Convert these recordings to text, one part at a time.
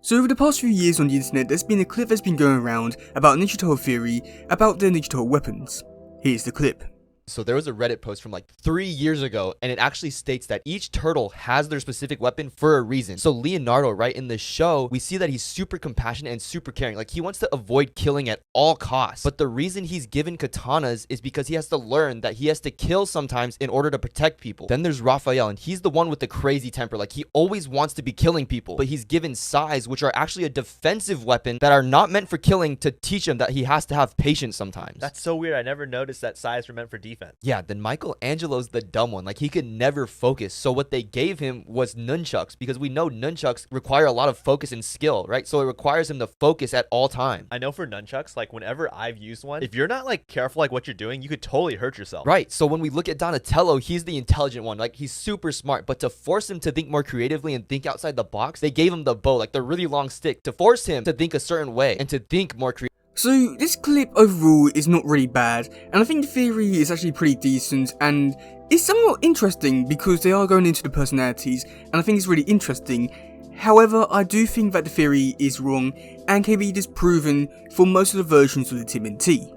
So over the past few years on the internet, there's been a clip that's been going around about Ninja Turtle theory about their Ninja Turtle weapons. Here's the clip. So there was a Reddit post from like 3 years ago, and it actually states that each turtle has their specific weapon for a reason. So Leonardo, right, in the show, we see that he's super compassionate and super caring. Like, he wants to avoid killing at all costs. But the reason he's given katanas is because he has to learn that he has to kill sometimes in order to protect people. Then there's Raphael, and he's the one with the crazy temper. Like, he always wants to be killing people, but he's given sais, which are actually a defensive weapon that are not meant for killing, to teach him that he has to have patience sometimes. That's so weird. I never noticed that sais were meant for defense. Yeah, then Michelangelo's the dumb one. Like, he could never focus. So what they gave him was nunchucks, because we know nunchucks require a lot of focus and skill, right? So it requires him to focus at all times. I know for nunchucks, like, whenever I've used one, if you're not, like, careful, like, what you're doing, you could totally hurt yourself. Right. So when we look at Donatello, he's the intelligent one. Like, he's super smart. But to force him to think more creatively and think outside the box, they gave him the bow, like the really long stick, to force him to think a certain way and to think more creatively. So this clip overall is not really bad, and I think the theory is actually pretty decent, and it's somewhat interesting because they are going into the personalities, and I think it's really interesting. However, I do think that the theory is wrong and can be disproven for most of the versions of the TMNT.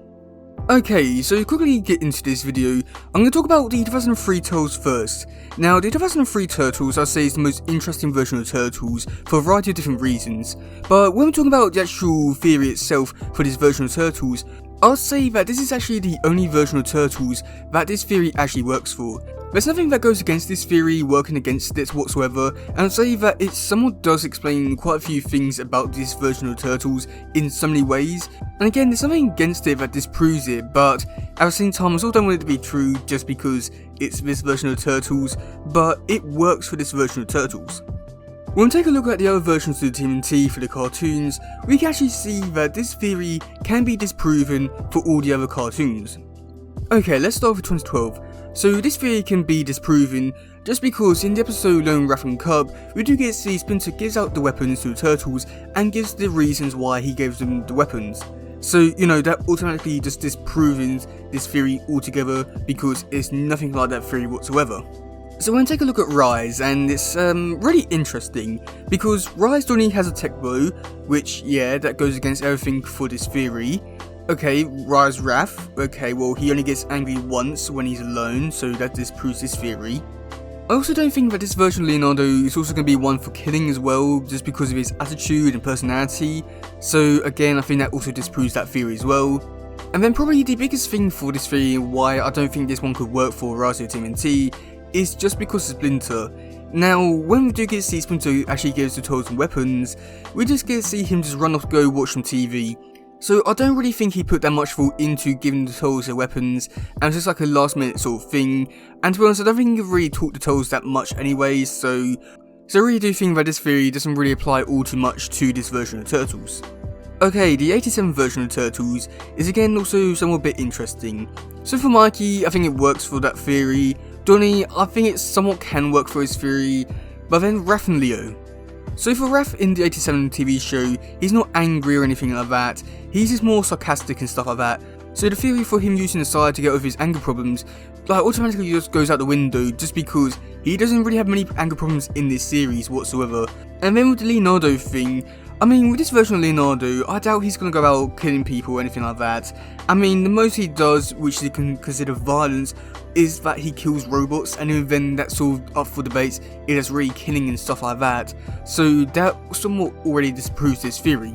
Okay, so quickly get into this video, I'm going to talk about the 2003 Turtles first. Now, the 2003 Turtles, I'd say, is the most interesting version of Turtles for a variety of different reasons, but when we're talking about the actual theory itself for this version of Turtles, I'll say that this is actually the only version of Turtles that this theory actually works for. There's nothing that goes against this theory working against it whatsoever, and I'd say that it somewhat does explain quite a few things about this version of Turtles in so many ways, and again, there's nothing against it that disproves it, but at the same time I still don't want it to be true just because it's this version of Turtles, but it works for this version of Turtles. When we take a look at the other versions of the TMNT for the cartoons, we can actually see that this theory can be disproven for all the other cartoons. Okay, let's start with 2012. So this theory can be disproven just because in the episode Lone Raccoon Cub, we do get to see Splinter gives out the weapons to the turtles and gives the reasons why he gives them the weapons. So, you know, that automatically just disproves this theory altogether because it's nothing like that theory whatsoever. So when we take a look at Rise, and it's really interesting because Rise only has a tech bow, which, yeah, that goes against everything for this theory. Okay, Rise Wrath, okay, well, he only gets angry once when he's alone, so that disproves this theory. I also don't think that this version of Leonardo is also going to be one for killing as well, just because of his attitude and personality, so again, I think that also disproves that theory as well. And then probably the biggest thing for this theory, why I don't think this one could work for Rise of TMNT, is just because of Splinter. Now, when we do get to see Splinter actually gives the Turtles weapons, we just get to see him just run off to go watch some TV. So I don't really think he put that much thought into giving the Turtles their weapons, and it's just like a last minute sort of thing, and to be honest I don't think he really taught the Turtles that much anyway, so I really do think that this theory doesn't really apply all too much to this version of Turtles. Okay, the 87 version of Turtles is again also somewhat a bit interesting. So for Mikey, I think it works for that theory. Donnie, I think it somewhat can work for his theory, but then Raph and Leo. So for Raph in the 87 TV show, he's not angry or anything like that, he's just more sarcastic and stuff like that. So the theory for him using the side to get over his anger problems, like, automatically just goes out the window just because he doesn't really have many anger problems in this series whatsoever. And then with the Leonardo thing, I mean, with this version of Leonardo, I doubt he's gonna go out killing people or anything like that. I mean, the most he does, which he can consider violence, is that he kills robots, and even then that's sort of up for debates, it is really killing and stuff like that. So that somewhat already disproves this theory.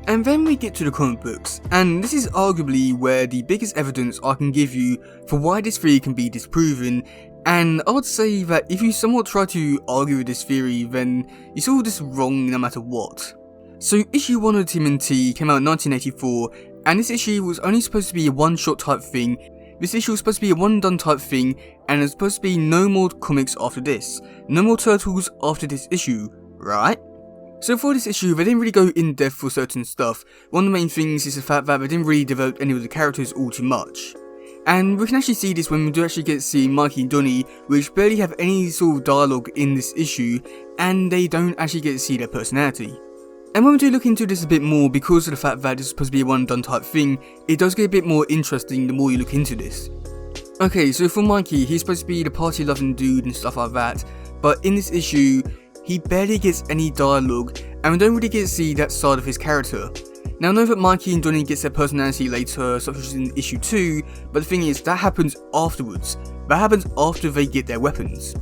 And then we get to the comic books, and this is arguably where the biggest evidence I can give you for why this theory can be disproven, and I would say that if you somewhat try to argue with this theory, then you're sort of just wrong no matter what. So issue 1 of TMNT came out in 1984, and this issue was only supposed to be a one-shot type thing. This issue was supposed to be a one-and-done type thing, and there's supposed to be no more comics after this. No more Turtles after this issue, right? So for this issue, they didn't really go in depth for certain stuff. One of the main things is the fact that they didn't really develop any of the characters all too much. And we can actually see this when we do actually get to see Mikey and Donnie, which barely have any sort of dialogue in this issue, and they don't actually get to see their personality. And when we do look into this a bit more, because of the fact that this is supposed to be a one and done type thing, it does get a bit more interesting the more you look into this. Okay, so for Mikey, he's supposed to be the party loving dude and stuff like that, but in this issue, he barely gets any dialogue, and we don't really get to see that side of his character. Now, I know that Mikey and Donnie gets their personality later, such as in issue 2, but the thing is, that happens afterwards. That happens after they get their weapons.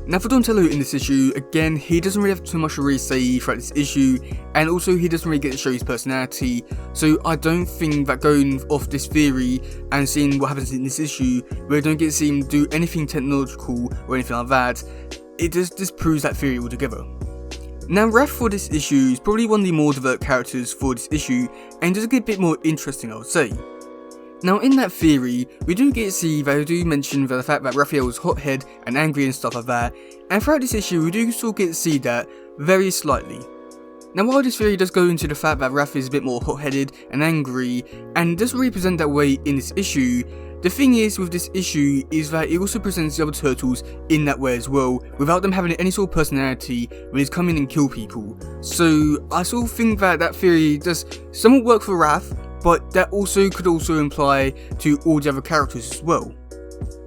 Now for Donatello in this issue, again, he doesn't really have too much to really say throughout this issue, and also he doesn't really get to show his personality, so I don't think that going off this theory and seeing what happens in this issue, where we don't get to see him do anything technological or anything like that, it just disproves that theory altogether. Now Raph for this issue is probably one of the more developed characters for this issue, and does get a bit more interesting, I would say. Now in that theory, we do get to see that they do mention the fact that Raphael was hothead and angry and stuff like that, and throughout this issue we do still get to see that very slightly. Now while this theory does go into the fact that Raph is a bit more hot-headed and angry, and does really present that way in this issue, the thing is with this issue is that it also presents the other turtles in that way as well, without them having any sort of personality when they come in and kill people. So I sort of think that that theory does somewhat work for Raph, but that also could also imply to all the other characters as well.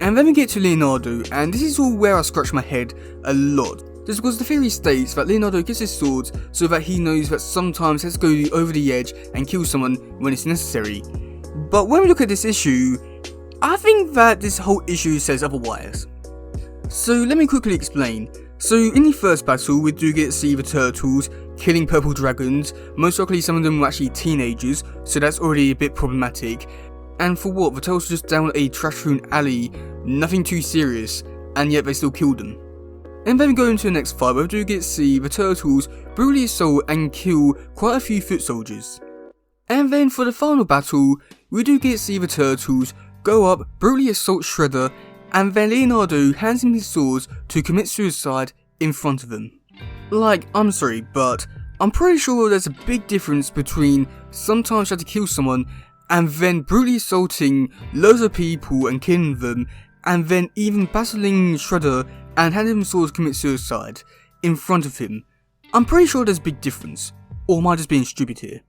And then we get to Leonardo, and this is all where I scratch my head a lot. Just because the theory states that Leonardo gets his swords so that he knows that sometimes he has to go over the edge and kill someone when it's necessary. But when we look at this issue, I think that this whole issue says otherwise. So let me quickly explain. So in the first battle, we do get to see the turtles killing purple dragons. Most likely some of them were actually teenagers, so that's already a bit problematic. And for what? The turtles just down a trash-strewn alley, nothing too serious, and yet they still killed them. And then we go into the next fight where we do get to see the turtles brutally assault and kill quite a few foot soldiers. And then for the final battle, we do get to see the turtles go up, brutally assault Shredder, and then Leonardo hands him his swords to commit suicide in front of him. Like, I'm sorry, but I'm pretty sure there's a big difference between sometimes trying to kill someone and then brutally assaulting loads of people and killing them, and then even battling Shredder and handing him swords to commit suicide in front of him. I'm pretty sure there's a big difference, or am I just being stupid here?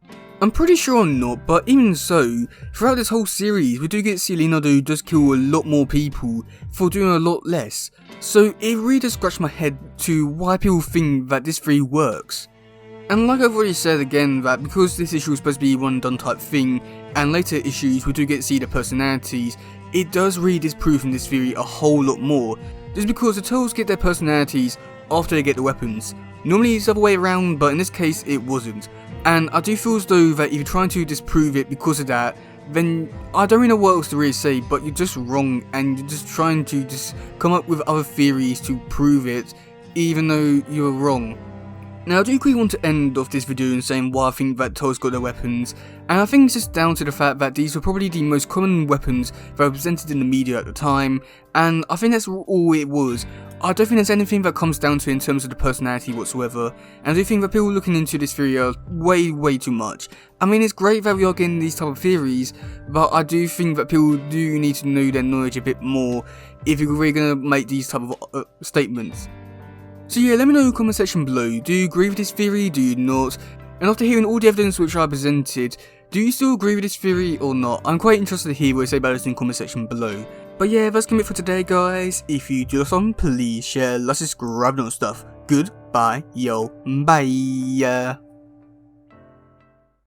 I'm pretty sure I'm not, but even so, throughout this whole series we do get to see Leonardo does kill a lot more people for doing a lot less, so it really does scratch my head to why people think that this theory works. And like I've already said again, that because this issue is supposed to be one and done type thing, and later issues we do get to see the personalities, it does really disprove from this theory a whole lot more, just because the turtles get their personalities after they get the weapons. Normally it's the other way around, but in this case it wasn't. And I do feel as though that if you're trying to disprove it because of that, then I don't really know what else to really say, but you're just wrong and you're just trying to just come up with other theories to prove it, even though you're wrong. Now I do quickly want to end off this video in saying why I think that turtles got their weapons, and I think it's just down to the fact that these were probably the most common weapons that were presented in the media at the time, and I think that's all it was. I don't think there's anything that comes down to it in terms of the personality whatsoever, and I do think that people looking into this theory are way too much. I mean, it's great that we are getting these type of theories, but I do think that people do need to know their knowledge a bit more if you're really going to make these type of statements. So yeah, let me know in the comment section below, do you agree with this theory, do you not? And after hearing all the evidence which I presented, do you still agree with this theory or not? I'm quite interested to hear what you say about this in the comment section below. But yeah, that's gonna be it for today guys. If you do something, please share, like, subscribe and all stuff. Goodbye, yo, bye.